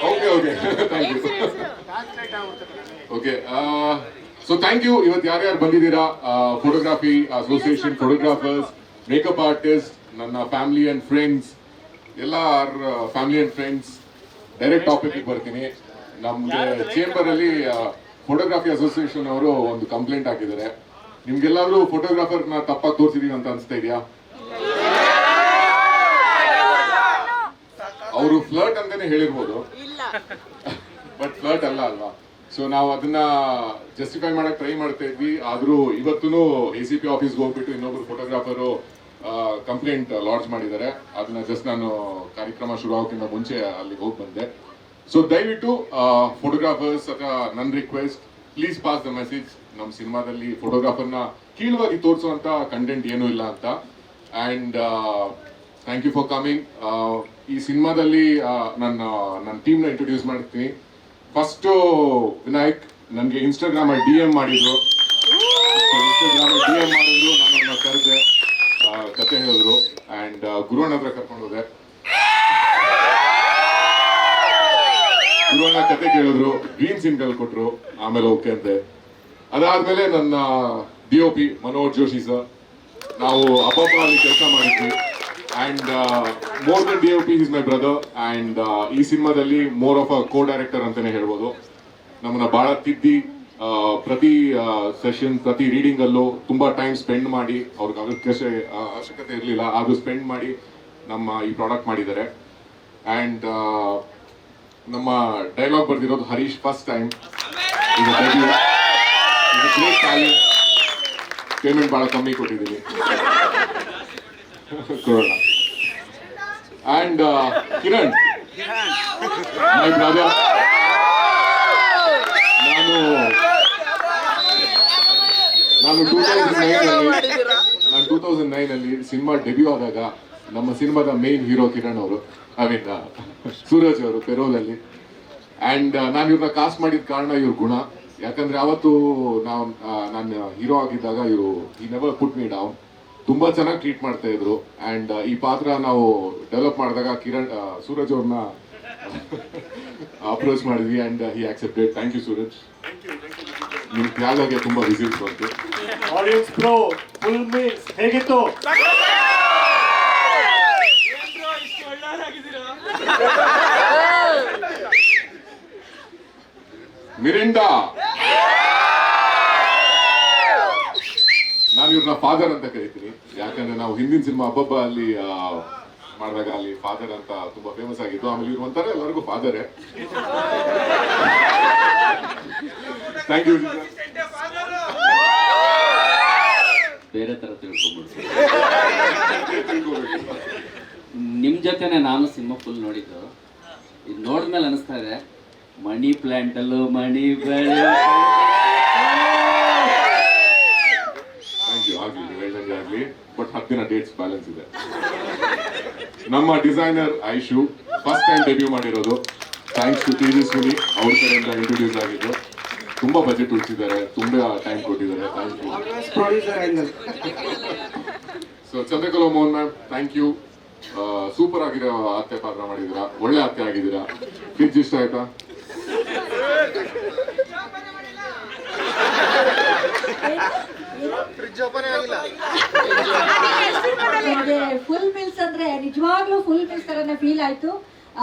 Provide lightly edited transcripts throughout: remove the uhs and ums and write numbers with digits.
Okay okay thank you. Okay so thank you. ಇವತ್ತು ಯಾರ್ಯಾರು ಬಂದಿದ್ದೀರಾ, photography association, photographers, makeup artist, ನನ್ನ family and friends, ಎಲ್ಲ family and friends. Direct ಟಾಪಿಕ್ಗೆ ಬರ್ತೀನಿ. ನಮಗೆ ಚೇಂಬರಲ್ಲಿ ಫೋಟೋಗ್ರಫಿ ಅಸೋಸಿಯೇಷನ್ ಅವರು ಒಂದು ಕಂಪ್ಲೇಂಟ್ ಹಾಕಿದ್ದಾರೆ. ನಿಮ್ಗೆಲ್ಲಾದ್ರೂ ಫೋಟೋಗ್ರಾಫರ್ನ ತಪ್ಪಾಗಿ ತೋರಿಸಿದೀವಿ ಅಂತ ಅನಿಸ್ತಾ ಇದೆಯಾ? ಅವರು ಫ್ಲರ್ಟ್ ಅಂತಾನೆ ಹೇಳಿರ್ಬೋದು, ಬಟ್ ಫ್ಲರ್ಟ್ ಅಲ್ಲ ಅಲ್ವಾ. ಸೊ ನಾವು ಅದನ್ನ ಜಸ್ಟಿಫೈ ಮಾಡಕ್ ಟ್ರೈ ಮಾಡ್ತಾ ಇದ್ವಿ. ಆದ್ರೂ ಇವತ್ತು ACP ಆಫೀಸ್ಗೆ ಹೋಗ್ಬಿಟ್ಟು ಇನ್ನೊಬ್ರು ಫೋಟೋಗ್ರಾಫರು ಕಂಪ್ಲೇಂಟ್ ಲಾಂಚ್ ಮಾಡಿದ್ದಾರೆ. ಅದನ್ನ ಜಸ್ಟ್ ನಾನು ಕಾರ್ಯಕ್ರಮ ಶುರು ಆಗೋಕ್ಕಿಂತ ಮುಂಚೆ ಅಲ್ಲಿಗೆ ಹೋಗಿ ಬಂದೆ. ಸೊ ದಯವಿಟ್ಟು ಫೋಟೋಗ್ರಾಫರ್ಸ್ ಅಥವಾ ನನ್ನ request, please pass the message. ನಮ್ಮ ಸಿನಿಮಾದಲ್ಲಿ ಫೋಟೋಗ್ರಾಫರ್ನ ಕೀಳವಾಗಿ ತೋರಿಸುವಂತ ಕಂಟೆಂಟ್ ಏನೂ ಇಲ್ಲ ಅಂತ. And thank you for coming. ಈ ಸಿನಿಮಾದಲ್ಲಿ ನನ್ನ ಟೀಮ್ನ ಇಂಟ್ರೊಡ್ಯೂಸ್ ಮಾಡ್ತೀನಿ. ಫಸ್ಟು ವಿನಾಯಕ್ ನನಗೆ ಇನ್ಸ್ಟಾಗ್ರಾಮಲ್ಲಿ DM ಮಾಡಿದ್ರು. ಇನ್ಸ್ಟಾಗ್ರಾಮಲ್ಲಿ DM ಮಾಡಿದ್ರು, ನಾನು ಕರೆದೆ, ಕತೆ ಹೇಳಿದ್ರು. ಆ್ಯಂಡ್ ಗುರುವಣ್ಣ ಹತ್ರ ಕರ್ಕೊಂಡು ಹೋದೆ. ಗುರುವಣ್ಣ ಕತೆ ಕೇಳಿದ್ರು, ಗ್ರೀನ್ ಸಿಗ್ನಲ್ ಕೊಟ್ರು, ಆಮೇಲೆ ಓಕೆ ಅಂತೆ. ಅದಾದ್ಮೇಲೆ ನನ್ನ DOP ಮನೋಜ್ ಜೋಶಿ ಸರ್, ನಾವು ಅಬ್ಬಬ್ಬ ಅಲ್ಲಿ ಕೆಲಸ ಮಾಡಿದ್ವಿ. And more than DOP is my brother. And ಈ ಸಿನಿಮಾದಲ್ಲಿ more of a co director ಅಂತಾನೆ ಹೇಳ್ಬೋದು. ನಮ್ಮನ್ನ ಭಾಳ ತಿದ್ದಿ ಪ್ರತಿ ಸೆಷನ್, ಪ್ರತಿ ರೀಡಿಂಗ್ ಅಲ್ಲೂ ತುಂಬಾ ಟೈಮ್ ಸ್ಪೆಂಡ್ ಮಾಡಿ, ಅವ್ರಿಗೆ ಅವಶ್ಯಕತೆ ಇರಲಿಲ್ಲ, ಅದು ಸ್ಪೆಂಡ್ ಮಾಡಿ ನಮ್ಮ ಈ ಪ್ರಾಡಕ್ಟ್ ಮಾಡಿದ್ದಾರೆ. ಆ್ಯಂಡ್ ನಮ್ಮ ಡೈಲಾಗ್ ಬರ್ದಿರೋದು ಹರೀಶ್, ಫಸ್ಟ್ ಟೈಮ್. ಇದು ಗ್ರೇಟ್ ಟ್ಯಾಲೆಂಟ್. ಪೇಮೆಂಟ್ ಭಾಳ ಕಮ್ಮಿ ಕೊಟ್ಟಿದ್ದೀನಿ, ಕೊಡೋಣ. And Kiran, my brother. ನಾನು 2009 ಅಲ್ಲಿ ಸಿನಿಮಾ ಡೆಬ್ಯೂ ಆದಾಗ ನಮ್ಮ ಸಿನಿಮಾದ ಮೇನ್ ಹೀರೋ ಕಿರಣ್ ಅವರು, ಸೂರಜ್ ಅವರು ಪೆರೋಲಲ್ಲಿ. ಆ್ಯಂಡ್ ನಾನು ಇವ್ರನ್ನ ಕಾಸ್ಟ್ ಮಾಡಿದ ಕಾರಣ ಇವ್ರ ಗುಣ. ಯಾಕಂದ್ರೆ ಅವತ್ತು ನಾನು ಹೀರೋ ಆಗಿದ್ದಾಗ ಇವರು ಈ ನೆವರ್ ಪುಟ್ ಮೀ ಡೌನ್, ತುಂಬಾ ಚೆನ್ನಾಗಿ ಟ್ರೀಟ್ ಮಾಡ್ತಾ ಇದ್ರು. ಆ್ಯಂಡ್ ಈ ಪಾತ್ರ ನಾವು ಡೆವಲಪ್ ಮಾಡಿದಾಗ ಸೂರಜ್ ಅವ್ರನ್ನ ಅಪ್ರೋಚ್ ಮಾಡಿದ್ವಿ. And he accepted. Thank you Suraj. ನಿಮ್ ತ್ಯಾಗಕ್ಕೆ ತುಂಬಾ ವಿಸಿಟ್ ಬಂತು. ಆಡಿಯನ್ಸ್ ಬ್ರೋ, ಫುಲ್ ಮಿಕ್ಸ್ ಹೇಗಿತ್ತು? ಮಿರಿಂಡಾ, ನಾನು ಇವ್ರನ್ನ ಫಾದರ್ ಅಂತ ಕರಿತೀನಿ. ಯಾಕಂದ್ರೆ ನಾವು ಹಿಂದಿನ ಸಿನಿಮಾ ಅಬ್ಬಬ್ಬ ಅಲ್ಲಿ ಮಾಡಿದಾಗ ಅಲ್ಲಿ ಫಾದರ್ ಅಂತ ತುಂಬಾ ಫೇಮಸ್ ಆಗಿದ್ದು. ಆಮೇಲೆ ಇವ್ರು ಒಂಥರ ಎಲ್ಲರಿಗೂ ಫಾದರೇ. Thank you. ಬೇರೆ ತರ ತಿಳ್ಕೊಂಡ್ಬಿಡ್ತೀನಿ. ನಿಮ್ ಜೊತೆನೆ ನಾನು ಸಿನಿಮಾ ಫುಲ್ ನೋಡಿದ್ದು. ಇದು ನೋಡಿದ್ಮೇಲೆ ಅನಿಸ್ತಾ ಇದೆ, ಮನಿ ಪ್ಲಾಂಟ್ ಅಲ್ಲೂ ಮನಿ ಬೆಳೆ. Thank you. ಆಗ್ಲಿ, ನೀವು ಹೇಳ್ದಂಗೆ ಆಗ್ಲಿ. ಬಟ್ 10 ದಿನ ಡೇಟ್ಸ್ ಬ್ಯಾಲೆನ್ಸ್ ಇದೆ. ನಮ್ಮ designer Aishu, first time debut ಮಾಡಿರೋದು. ಥ್ಯಾಂಕ್ಸ್ ಟು ತೇಜಸ್ವಿನಿ, ಅವ್ರ ಕಡೆಯಿಂದ ಇಂಟ್ರೊಡ್ಯೂಸ್ ಆಗಿದ್ದು. ತುಂಬಾ ಬಜೆಟ್ ಉಳಿಸಿದ್ದಾರೆ, ತುಂಬಾ ಟೈಮ್ ಕೊಟ್ಟಿದ್ದಾರೆ. Thank you. So Chandrakala Mohan ma'am, thank you. Super ಆಗಿರೋ ಅತ್ತೆ ಪಾತ್ರ ಮಾಡಿದ್ದೀರಾ, ಒಳ್ಳೆ ಅತ್ತೆ ಆಗಿದ್ದೀರಾ. ಫ್ರಿಜ್ ಇಷ್ಟ ಆಯ್ತಾ? ಫುಲ್ ಮಿಲ್ಸ್ ಅಂದ್ರೆ ನಿಜವಾಗ್ಲೂ ಫುಲ್ ಮಿಲ್ಸ್ ತರನೇ ಫೀಲ್ ಆಯ್ತು.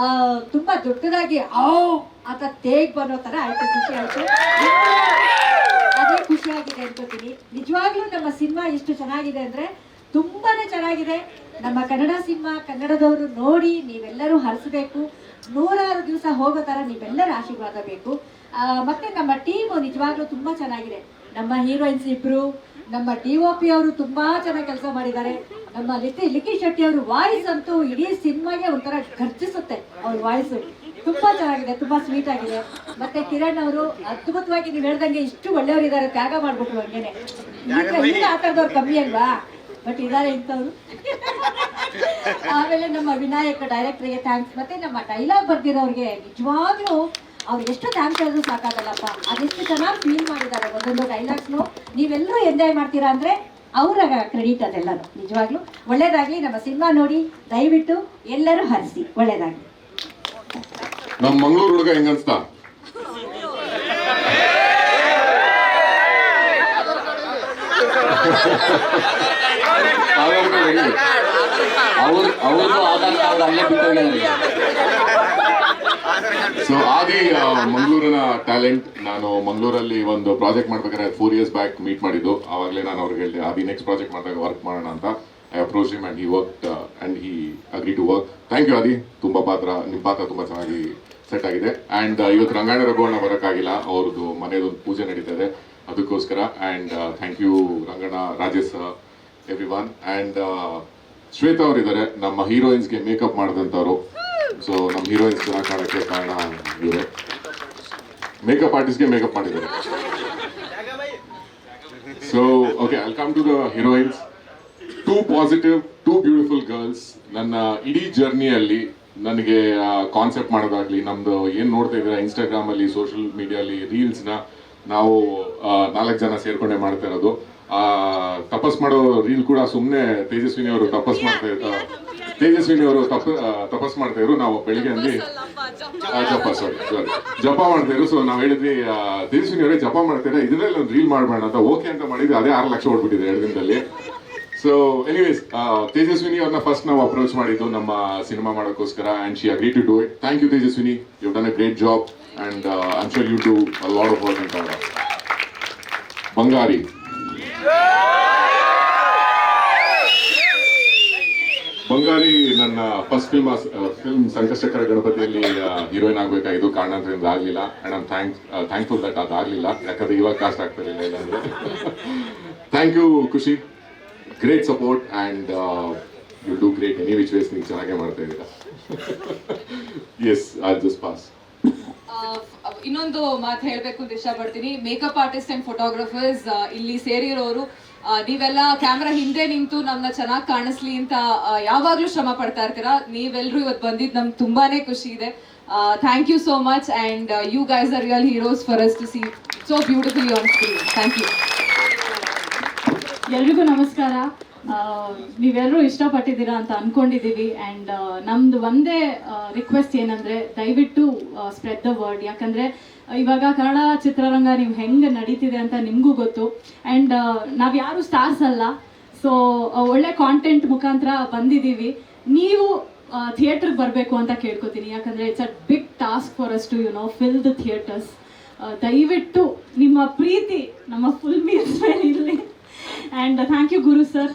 ತುಂಬಾ ದೊಡ್ಡದಾಗಿ ಅಂತ ತೇಗ್ ಬರೋ ತರ ಆಯ್ತು. ಖುಷಿ ಆಯ್ತು. ಅದೇ ಖುಷಿ ಆಗಿದೆ ಅನ್ಕೋತೀನಿ. ನಿಜವಾಗ್ಲೂ ನಮ್ಮ ಸಿನಿಮಾ ಎಷ್ಟು ಚೆನ್ನಾಗಿದೆ ಅಂದ್ರೆ ತುಂಬಾನೇ ಚೆನ್ನಾಗಿದೆ. ನಮ್ಮ ಕನ್ನಡ ಸಿನಿಮಾ ಕನ್ನಡದವರು ನೋಡಿ ನೀವೆಲ್ಲರೂ ಹರಿಸಬೇಕು. 106 ದಿವಸ ಹೋಗೋ ತರ ನೀವೆಲ್ಲರ ಆಶೀರ್ವಾದ ಬೇಕು. ಮತ್ತೆ ನಮ್ಮ ಟೀಮು ನಿಜವಾಗ್ಲೂ ತುಂಬಾ ಚೆನ್ನಾಗಿದೆ. ನಮ್ಮ ಹೀರೋಯಿನ್ಸ್ ಇಬ್ರು, ನಮ್ಮ DOP ಅವರು ತುಂಬಾ ಚೆನ್ನಾಗಿ ಕೆಲಸ ಮಾಡಿದ್ದಾರೆ. ನಮ್ಮ ಲಿಕ್ಕಿ ಶೆಟ್ಟಿ ಅವರು ವಾಯ್ಸ್ ಅಂತೂ ಇಡೀ ಸಿನಿಮಾಗೆ ಒಂಥರ ಗರ್ಜಿಸುತ್ತೆ. ಅವ್ರ ವಾಯ್ಸ್ ತುಂಬಾ ಚೆನ್ನಾಗಿದೆ, ತುಂಬಾ ಸ್ವೀಟ್ ಆಗಿದೆ. ಮತ್ತೆ ಕಿರಣ್ ಅವರು ಅದ್ಭುತವಾಗಿ ನೀವು ಹೇಳ್ದಂಗೆ ಇಷ್ಟು ಒಳ್ಳೆಯವರಿದ್ದಾರೆ, ತ್ಯಾಗ ಮಾಡ್ಬಿಟ್ರು ಹಂಗೇನೆ. ಈಗ ಆ ಥರದವ್ರು ಕಮ್ಮಿ ಅಲ್ವಾ, ಬಟ್ ಇದಾರೆ ಇಂಥವ್ರು. ಆಮೇಲೆ ನಮ್ಮ ವಿನಾಯಕ್ ಡೈರೆಕ್ಟರ್ಗೆ ಥ್ಯಾಂಕ್ಸ್. ಮತ್ತೆ ನಮ್ಮ ಡೈಲಾಗ್ ಬರ್ದಿರೋರಿಗೆ ನಿಜವಾಗ್ಲೂ ಅವ್ರು ಎಷ್ಟು ಥ್ಯಾಂಕ್ಸ್ ಹೇಳಿದ್ರು ಸಾಕಾಗಲ್ಲಪ್ಪ. ಅದೆಷ್ಟು ಚೆನ್ನಾಗಿ ಫೀಲ್ ಮಾಡಿದ್ದಾರೆ ಒಂದೊಂದು ಡೈಲಾಗ್ಸ್ನು. ನೀವೆಲ್ಲರೂ ಎಂಜಾಯ್ ಮಾಡ್ತೀರಾ ಅಂದ್ರೆ ಅವರ ಕ್ರೆಡಿಟ್ ಅದೆಲ್ಲ ನಿಜವಾಗ್ಲೂ ಒಳ್ಳೇದಾಗ್ಲಿ. ನಮ್ಮ ಸಿನಿಮಾ ನೋಡಿ ದಯವಿಟ್ಟು ಎಲ್ಲರೂ ಹರಿಸಿ, ಒಳ್ಳೇದಾಗ್ಲಿ. ನಮ್ಮ ಮಂಗಳೂರು ಹುಡುಗ ಹೆಂಗನ್ಸ್ತಾ? ಅವ್ರದ್ದು ಆಧಾರ್ ಕಾರ್ಡ್ ಅಲ್ಲೇ ಬಿಟ್ಟೋಗ್ಯಾರ. ಸೊ ಆದಿ ಮಂಗಳೂರಿನ ಟ್ಯಾಲೆಂಟ್. ನಾನು ಮಂಗಳೂರಲ್ಲಿ ಒಂದು ಪ್ರಾಜೆಕ್ಟ್ ಮಾಡ್ಬೇಕಾದ್ರೆ 4 years ಬ್ಯಾಕ್ ಮೀಟ್ ಮಾಡಿದ್ದು. ಆವಾಗಲೇ ನಾನು ಅವ್ರಿಗೆ ಹೇಳಿದೆ ಆದಿ ನೆಕ್ಸ್ಟ್ ಪ್ರಾಜೆಕ್ಟ್ ಮಾಡಿದಾಗ ವರ್ಕ್ ಮಾಡೋಣ ಅಂತ. I approach him and he work and he agree to work. Thank you Adi, ನಿಮ್ಮ ಪಾತ್ರ ತುಂಬ ಚೆನ್ನಾಗಿ ಸೆಟ್ ಆಗಿದೆ. ಆ್ಯಂಡ್ ಇವತ್ತು ರಂಗಾಯಣ ರಘುವಣ್ಣ ಬರೋಕ್ಕಾಗಿಲ್ಲ, ಅವ್ರದ್ದು ಮನೆಯದೊಂದು ಪೂಜೆ ನಡೀತಾ ಇದೆ, ಅದಕ್ಕೋಸ್ಕರ. And thank you Ranganna, Rajesh, everyone. And Shweta ಅವರಿದ್ದಾರೆ, ನಮ್ಮ ಹೀರೋಯಿನ್ಸ್ಗೆ ಮೇಕಪ್ ಮಾಡಿದಂಥವ್ರು. ಸೊ ನಮ್ಮ ಹೀರೋಯಿನ್ಸ್ ಚೆನ್ನಾಗಿ ಕಾಣೋಕ್ಕೆ ಕಾರಣ ಇವರೇ. ಮೇಕಪ್ ಆರ್ಟಿಸ್ಟ್ಗೆ ಮೇಕಪ್ ಮಾಡಿದ್ದಾರೆ. So okay, I come to the heroines. 2 positive, 2 beautiful girls. ನನ್ನ ಇಡೀ ಜರ್ನಿಯಲ್ಲಿ ನನಗೆ ಕಾನ್ಸೆಪ್ಟ್ ಮಾಡೋದಾಗ್ಲಿ, ನಮ್ದು ಏನು ನೋಡ್ತಾ ಇದ್ದೀರಾ ಇನ್ಸ್ಟಾಗ್ರಾಮಲ್ಲಿ, ಸೋಷಿಯಲ್ ಮೀಡಿಯಲ್ಲಿ ರೀಲ್ಸ್ನ ನಾವು 4 ಜನ ಸೇರ್ಕೊಂಡೆ ಮಾಡ್ತಾ ಇರೋದು. ತಪಸ್ ಮಾಡೋ ರೀಲ್ ಕೂಡ ಸುಮ್ಮನೆ ತೇಜಸ್ವಿನಿ ಅವರು ತಪಸ್ ಮಾಡ್ತಾ ಇರ್ತಾರೆ. ತೇಜಸ್ವಿನಿ ಅವರು ತಪಸ್ ಮಾಡ್ತಾ ಇದ್ರು, ನಾವು ಬೆಳಿಗ್ಗೆ ಅಲ್ಲಿ ಜಪ ಮಾಡ್ತಾ ಇದ್ರು. ಸೊ ನಾವು ಹೇಳಿದ್ವಿ ತೇಜಸ್ವಿನಿ ಅವರೇ ಜಪ ಮಾಡ್ತಾರೆ, ಇದರಲ್ಲಿ ಒಂದು ರೀಲ್ ಮಾಡಬೇಡ ಅಂತ. ಓಕೆ ಅಂತ ಮಾಡಿದ್ವಿ, ಅದೇ 6 ಲಕ್ಷ ಹೊಡ್ಬಿಟ್ಟಿದೆ 2 ದಿನದಲ್ಲಿ. ಸೊ ಎನಿವೇಸ್, ತೇಜಸ್ವಿನಿ ಅವ್ರನ್ನ ಫಸ್ಟ್ ನಾವು ಅಪ್ರೋಚ್ ಮಾಡಿದ್ದು ನಮ್ಮ ಸಿನಿಮಾ ಮಾಡೋಕ್ಕೋಸ್ಕರ, and she agree to do it. Thank you Tejaswini, you done a great job and I am sure you do a lot of work in Kannada. ಬಂಗಾರಿ, ಬಂಗಾರಿ ನನ್ನ ಫಸ್ಟ್ ಫಿಲ್ಮ್ ಸಂಕಷ್ಟಕರ ಗಣಪತಿಯಲ್ಲಿ ಹೀರೋಯಿನ್ ಆಗಬೇಕಾಗಿದ್ದು, ಕಾರಣದಿಂದ ಆಗಲಿಲ್ಲ. ಆ್ಯಂಡ್ ಐಮ್ ಥ್ಯಾಂಕ್ಫುಲ್ ದಟ್ ಅದಾಗಲಿಲ್ಲ, ಯಾಕಂದ್ರೆ ಇವಾಗ ಕಾಸ್ಟ್ ಆಗ್ತಿರಲಿಲ್ಲ. ಇಲ್ಲಾಂದ್ರೆ thank you Khushi, great support and you do great any which ways. ನೀವು ಚೆನ್ನಾಗೇ ಮಾಡ್ತಾ ಇದ್ದೀರಾ. Yes, I just pass. ಇನ್ನೊಂದು ಮಾತು ಹೇಳಬೇಕು ಅಂತ ಇಷ್ಟಪಡ್ತೀನಿ. ಮೇಕಪ್ ಆರ್ಟಿಸ್ಟ್ ಅಂಡ್ ಫೋಟೋಗ್ರಫರ್ಸ್ ಇಲ್ಲಿ ಸೇರಿರೋರು, ನೀವೆಲ್ಲ ಕ್ಯಾಮ್ರಾ ಹಿಂದೆ ನಿಂತು ನಮ್ಮನ್ನ ಚೆನ್ನಾಗಿ ಕಾಣಿಸ್ಲಿ ಅಂತ ಯಾವಾಗ್ಲೂ ಶ್ರಮ ಪಡ್ತಾ ಇರ್ತೀರಾ. ನೀವೆಲ್ಲರೂ ಇವತ್ತು ಬಂದಿದ್ದು ನಮ್ಗೆ ತುಂಬಾನೇ ಖುಷಿ ಇದೆ. Thank you so much and you guys are real heroes for us to see so beautifully on screen. Thank you. ಎಲ್ರಿಗೂ ನಮಸ್ಕಾರ. ನೀವೆಲ್ಲರೂ ಇಷ್ಟಪಟ್ಟಿದ್ದೀರಾ ಅಂತ ಅನ್ಕೊಂಡಿದ್ದೀವಿ. ಆ್ಯಂಡ್ ನಮ್ದು ಒಂದೇ ರಿಕ್ವೆಸ್ಟ್ ಏನಂದರೆ, ದಯವಿಟ್ಟು ಸ್ಪ್ರೆಡ್ ದ ವರ್ಡ್. ಯಾಕಂದರೆ ಇವಾಗ ಕನ್ನಡ ಚಿತ್ರರಂಗ ನೀವು ಹೆಂಗೆ ನಡೀತಿದೆ ಅಂತ ನಿಮಗೂ ಗೊತ್ತು. ಆ್ಯಂಡ್ ನಾವು ಯಾರು ಸ್ಟಾರ್ಸ್ ಅಲ್ಲ. ಸೊ ಒಳ್ಳೆ ಕಾಂಟೆಂಟ್ ಮುಖಾಂತರ ಬಂದಿದ್ದೀವಿ. ನೀವು ಥಿಯೇಟ್ರಿಗೆ ಬರಬೇಕು ಅಂತ ಕೇಳ್ಕೊತೀನಿ. ಯಾಕಂದರೆ it's a big task for us to fill the theatres. ದಯವಿಟ್ಟು ನಿಮ್ಮ ಪ್ರೀತಿ ನಮ್ಮ ಫುಲ್ ಮೀಲ್ಸ್ ಮೇಲೆ ಇರಲಿ. And thank you Guru sir.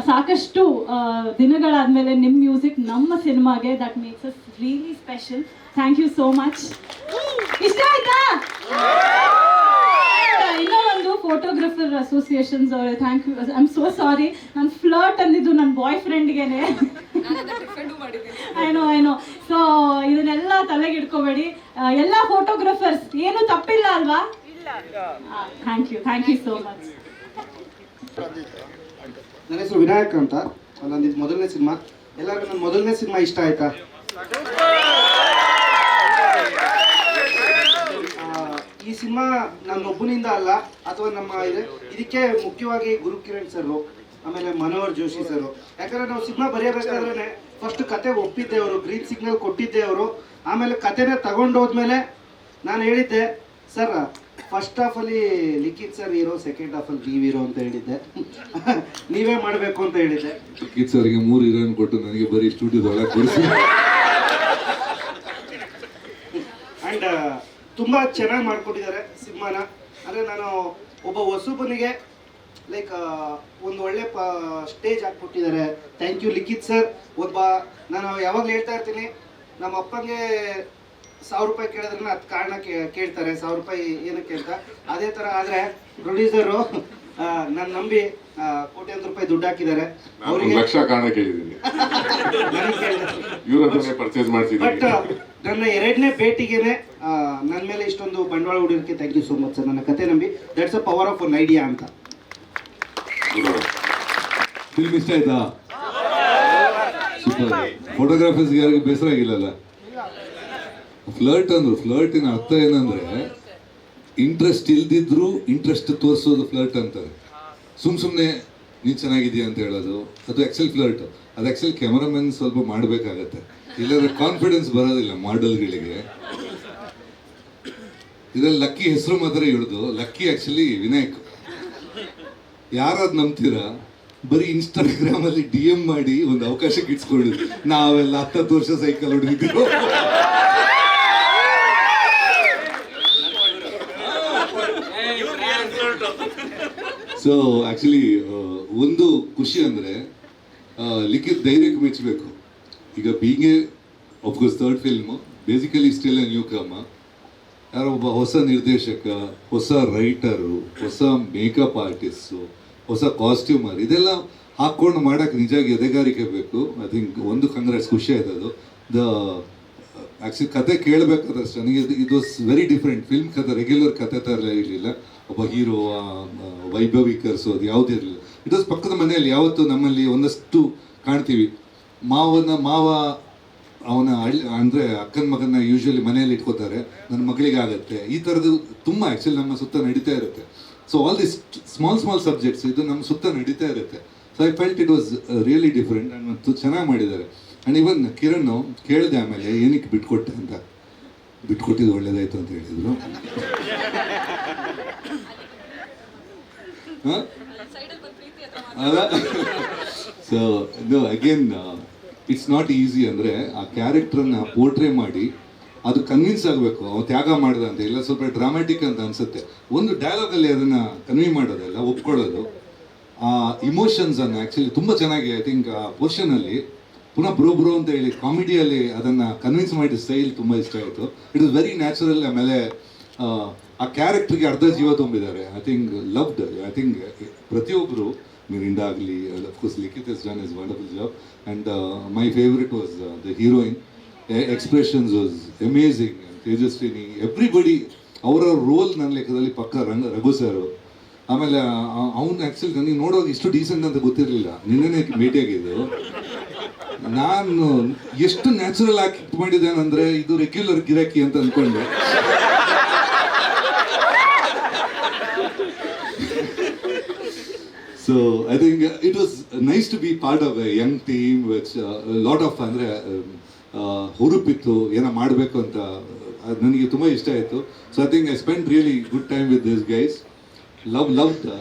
ಸಾಕಷ್ಟು ದಿನಗಳಾದಮೇಲೆ ನಿಮ್ಮ ಮ್ಯೂಸಿಕ್ ನಮ್ಮ ಸಿನಿಮಾಗೆ, that makes us really special. Thank you so much. ಇಷ್ಟ ಆಯ್ತಾ? ಇನ್ನೂ ಒಂದು ಫೋಟೋಗ್ರಫರ್ ಅಸೋಸಿಯೇಷನ್ಸ್ ಅವರೇ, thank you. I am so sorry, ನಾನು ಫ್ಲರ್ಟ್ ಅಂದಿದ್ದು ನನ್ನ ಬಾಯ್ ಫ್ರೆಂಡ್ಗೆನೆ. ಐನೋ. ಸೊ ಇದನ್ನೆಲ್ಲ ತಲೆಗೆ ಇಟ್ಕೋಬೇಡಿ. ಎಲ್ಲ ಫೋಟೋಗ್ರಫರ್ಸ್, ಏನು ತಪ್ಪಿಲ್ಲ ಅಲ್ವಾ? Thank you so much. ನನ್ನ ಹೆಸರು ವಿನಾಯಕ್ ಅಂತ. ನಂದಿದ್ದು ಮೊದಲನೇ ಸಿನಿಮಾ. ಎಲ್ಲರಿಗೂ ನನ್ನ ಮೊದಲನೇ ಸಿನಿಮಾ ಇಷ್ಟ ಆಯ್ತಾ? ಈ ಸಿನಿಮಾ ನನ್ನೊಬ್ಬನಿಂದ ಅಲ್ಲ, ಅಥವಾ ಇದಕ್ಕೆ ಮುಖ್ಯವಾಗಿ ಗುರು ಕಿರಣ್ ಸರ್, ಆಮೇಲೆ ಮನೋಹರ್ ಜೋಶಿ ಸರ್. ಯಾಕಂದ್ರೆ ನಾವು ಸಿನಿಮಾ ಬರೆಯಬೇಕಾದ್ರೆ ಫಸ್ಟ್ ಕತೆ ಒಪ್ಪಿದ್ದೆವರು, ಗ್ರೀನ್ ಸಿಗ್ನಲ್ ಕೊಟ್ಟಿದ್ದೆವರು. ಆಮೇಲೆ ಕತೆನ ತಗೊಂಡೋದ್ಮೇಲೆ ನಾನು ಹೇಳಿದ್ದೆ, ಸರ್ ಫಸ್ಟ್ ಹಾಫಲ್ಲಿ ಲಿಖಿತ್ ಸರ್ ಹೀರೋ, ಸೆಕೆಂಡ್ ಹಾಫಲ್ಲಿ ನೀವು ಹೀರೋ ಅಂತ ಹೇಳಿದ್ದೆ. ನೀವೇ ಮಾಡಬೇಕು ಅಂತ ಹೇಳಿದ್ದೆ. ಲಿಖಿತ್ ಸರ್ಗೆ 3 ಹೀರೋಯಿನ್ ಕೊಟ್ಟು ನನಗೆ ಬರೀ ಸ್ಟುಡಿಯೋದೊಳಗೆ ಕೊಡಿಸಿ. ಆ್ಯಂಡ್ ತುಂಬ ಚೆನ್ನಾಗಿ ಮಾಡಿಕೊಟ್ಟಿದ್ದಾರೆ ಸಿನಿಮಾನ. ಅಂದರೆ ನಾನು ಒಬ್ಬ ಹೊಸಬನಿಗೆ ಲೈಕ್ ಒಂದು ಒಳ್ಳೆ ಸ್ಟೇಜ್ ಹಾಕ್ಕೊಟ್ಟಿದ್ದಾರೆ. Thank you Likhith sir. ನಾನು ಯಾವಾಗಲೂ ಹೇಳ್ತಾ ಇರ್ತೀನಿ, ನಮ್ಮ ಅಪ್ಪಂಗೆ 1000 ರೂಪಾಯಿ ಕೇಳಿದ್ರೆ ಅದು ಕಾರಣ ಕೇಳ್ತಾರೆ, 1000 ರೂಪಾಯಿ ಏನಕ್ಕೆ ಅಂತ. ಅದೇ ಥರ ಆದರೆ ಪ್ರೊಡ್ಯೂಸರು ನಾನು ನಂಬಿ ಕೋಟ್ಯಾಂತರ ರೂಪಾಯಿ ದುಡ್ಡು ಹಾಕಿದ್ದಾರೆ. ಅವ್ರಿಗೆ ಲಕ್ಷ ಕಾರಣ ಕೇಳಿದ್ದೀನಿ, ಪರ್ಚೇಸ್ ಮಾಡ್ತಿದ್ದೀನಿ. ಬಟ್ ನನ್ನ 2ನೇ ಭೇಟಿಗೆನೆ ನನ್ನ ಮೇಲೆ ಇಷ್ಟೊಂದು ಬಂಡವಾಳ ಹೂಡಿರೋಕ್ಕೆ thank you so much sir. ನನ್ನ ಕತೆ ನಂಬಿ, that's a power of one idea ಅಂತ. ಫಿಲ್ಮ್ ಇಷ್ಟ ಆಯ್ತಾ? ಸೂಪರ್. ಫೋಟೋಗ್ರಾಫರ್ಸ್ಗೆ ಯಾರಿಗೂ ಬೇಸರ ಆಗಿಲ್ಲಲ್ಲ? ಫ್ಲರ್ಟ್ ಅಂದ್ರು, ಫ್ಲರ್ಟಿನ ಅರ್ಥ ಏನಂದ್ರೆ ಇಂಟ್ರೆಸ್ಟ್ ಇಲ್ದಿದ್ರು ಇಂಟ್ರೆಸ್ಟ್ ತೋರಿಸೋದು ಫ್ಲರ್ಟ್ ಅಂತಾರೆ. ಸುಮ್ಮನೆ ನೀನು ಚೆನ್ನಾಗಿದೆಯಾ ಅಂತ ಹೇಳೋದು, ಅದು ಆ್ಯಕ್ಚುಲ್ ಫ್ಲರ್ಟ್. ಅದು ಆ್ಯಕ್ಚುಲಿ ಕ್ಯಾಮರಾಮನ್ ಸ್ವಲ್ಪ ಮಾಡಬೇಕಾಗತ್ತೆ, ಇಲ್ಲಾಂದ್ರೆ ಕಾನ್ಫಿಡೆನ್ಸ್ ಬರೋದಿಲ್ಲ ಮಾಡೆಲ್ಗಳಿಗೆ. ಇದರಲ್ಲಿ ಲಕ್ಕಿ ಹೆಸರು ಮಾತ್ರ ಹಿಡಿದು, ಲಕ್ಕಿ ಆ್ಯಕ್ಚುಲಿ ವಿನಾಯಕ್. ಯಾರಾದ್ ನಂಬ್ತೀರಾ, ಬರೀ ಇನ್ಸ್ಟಾಗ್ರಾಮಲ್ಲಿ DM ಮಾಡಿ ಒಂದು ಅವಕಾಶಕ್ಕೆ ಇಟ್ಸ್ಕೊಂಡಿದ್ರು. ನಾವೆಲ್ಲ 10 ವರ್ಷ ಸೈಕಲ್ ಹೊಡೆದಿದ್ದೀವಿ. ಸೊ ಆ್ಯಕ್ಚುಲಿ ಒಂದು ಖುಷಿ ಅಂದರೆ ಲಿಖಿತ್ ಧೈರ್ಯಕ್ಕೆ ಮೆಚ್ಚಬೇಕು. ಈಗ ಬೀಂಗೆ of course third film, basically still a newcomer. ಯಾರೋ ಒಬ್ಬ ಹೊಸ ನಿರ್ದೇಶಕ, ಹೊಸ ರೈಟರು, ಹೊಸ ಮೇಕಪ್ ಆರ್ಟಿಸ್ಟು, ಹೊಸ ಕಾಸ್ಟ್ಯೂಮರ್, ಇದೆಲ್ಲ ಹಾಕ್ಕೊಂಡು ಮಾಡೋಕ್ಕೆ ನಿಜವಾಗಿ ಎದೆಗಾರಿಕೆ ಬೇಕು. ಐ ಥಿಂಕ್ ಒಂದು ಕಂಗ್ರಾಟ್ಸ್, ಖುಷಿ ಆಯ್ತು ಅದು. ಆ್ಯಕ್ಚುಲಿ ಕತೆ ಕೇಳಬೇಕಾದ್ರೆ ನನಗೆ ಇದು ವಾಸ್ ವೆರಿ ಡಿಫ್ರೆಂಟ್. ಫಿಲ್ಮ್ ಕತೆ ರೆಗ್ಯುಲರ್ ಕತೆ ಥರ ಇರಲಿಲ್ಲ. ಒಬ್ಬ ಹೀರೋ ವೈಭವೀಕರಿಸೋದು ಯಾವುದೇ ಇರಲಿಲ್ಲ. ಇಟ್ ವಾಸ್ ಪಕ್ಕದ ಮನೆಯಲ್ಲಿ. ಯಾವತ್ತು ನಮ್ಮಲ್ಲಿ ಒಂದಷ್ಟು ಕಾಣ್ತೀವಿ, ಮಾವ ಅವನ ಅಂದರೆ ಅಕ್ಕನ ಮಗನ ಯೂಶ್ವಲಿ ಮನೆಯಲ್ಲಿ ಇಟ್ಕೋತಾರೆ, ನನ್ನ ಮಗಳಿಗೆ ಆಗುತ್ತೆ, ಈ ಥರದ್ದು ತುಂಬ ಆ್ಯಕ್ಚುಲಿ ನಮ್ಮ ಸುತ್ತ ನಡೀತಾ ಇರುತ್ತೆ. So all this small subjects ಇದು ನಮ್ಮ ಸುತ್ತ ನಡೀತಾ ಇರುತ್ತೆ. So I felt it was really different and ಮತ್ತು ಚೆನ್ನಾಗಿ ಮಾಡಿದ್ದಾರೆ. ಆ್ಯಂಡ್ ಇವನ್ ಕಿರಣ್ ಕೇಳಿದೆ ಆಮೇಲೆ ಏನಕ್ಕೆ ಬಿಟ್ಕೊಟ್ಟೆ ಅಂತ. ಬಿಟ್ಕೊಟ್ಟಿದ್ದು ಒಳ್ಳೇದಾಯ್ತು ಅಂತ ಹೇಳಿದರು. ಅದ ಸೊ ಇದು ಅಗೇನ್ ಇಟ್ಸ್ ನಾಟ್ ಈಸಿ. ಅಂದರೆ ಆ ಕ್ಯಾರೆಕ್ಟ್ರನ್ನ ಪೋರ್ಟ್ರೇ ಮಾಡಿ ಅದು ಕನ್ವಿನ್ಸ್ ಆಗಬೇಕು, ಅವ್ನು ತ್ಯಾಗ ಮಾಡಿದ ಅಂತ. ಇಲ್ಲ ಸ್ವಲ್ಪ ಡ್ರಾಮ್ಯಾಟಿಕ್ ಅಂತ ಅನ್ಸುತ್ತೆ. ಒಂದು ಡೈಲಾಗಲ್ಲಿ ಅದನ್ನು ಕನ್ವೆ ಮಾಡೋದಲ್ಲ, ಒಪ್ಕೊಳ್ಳೋದು, ಆ ಇಮೋಷನ್ಸನ್ನು ಆ್ಯಕ್ಚುಲಿ ತುಂಬ ಚೆನ್ನಾಗಿ ಐ ಥಿಂಕ್ ಆ ಪೋರ್ಷನಲ್ಲಿ ಪುನಃ ಬ್ರೋ ಅಂತ ಹೇಳಿ ಕಾಮಿಡಿಯಲ್ಲಿ ಅದನ್ನು ಕನ್ವಿನ್ಸ್ ಮಾಡಿದ ಸ್ಟೈಲ್ ತುಂಬ ಇಷ್ಟ ಆಯಿತು. It is very natural. ಆಮೇಲೆ ಆ ಕ್ಯಾರೆಕ್ಟ್ರಿಗೆ ಅರ್ಧ ಜೀವ ತುಂಬಿದ್ದಾರೆ. I think loved. I think ಪ್ರತಿಯೊಬ್ಬರು ಮಿರಿಂಡಾ ಆಗಲಿ, of course Likhit is done is wonderful job. And my favourite was the heroine. Expressions was amazing. Tejaswini, everybody ಅವರ ರೋಲ್ ನನ್ನ ಲೆಕ್ಕದಲ್ಲಿ ಪಕ್ಕ ರಘು ಸರ್. ಆಮೇಲೆ ಅವ್ನು ಆ್ಯಕ್ಚುಲಿ ನನಗೆ ನೋಡುವಾಗ ಇಷ್ಟು ಡೀಸೆಂಟ್ ಅಂತ ಗೊತ್ತಿರಲಿಲ್ಲ. ನಿನ್ನೆ ಭೇಟಿಯಾಗಿದ್ದು ನಾನು ಎಷ್ಟು ನ್ಯಾಚುರಲ್ ಆಗಿ ಮಾಡಿದ್ದೇನೆಂದರೆ ಇದು ರೆಗ್ಯುಲರ್ ಗಿರಾಕಿ ಅಂತ ಅಂದ್ಕೊಂಡೆ. So I think it was nice to be part of a young team which lot of ಅಂದರೆ ಹುರುಪಿತ್ತು, ಏನೋ ಮಾಡಬೇಕು ಅಂತ. ಅದು ನನಗೆ ತುಂಬ ಇಷ್ಟ ಆಯಿತು. So I think I spend really good time with this guys. Love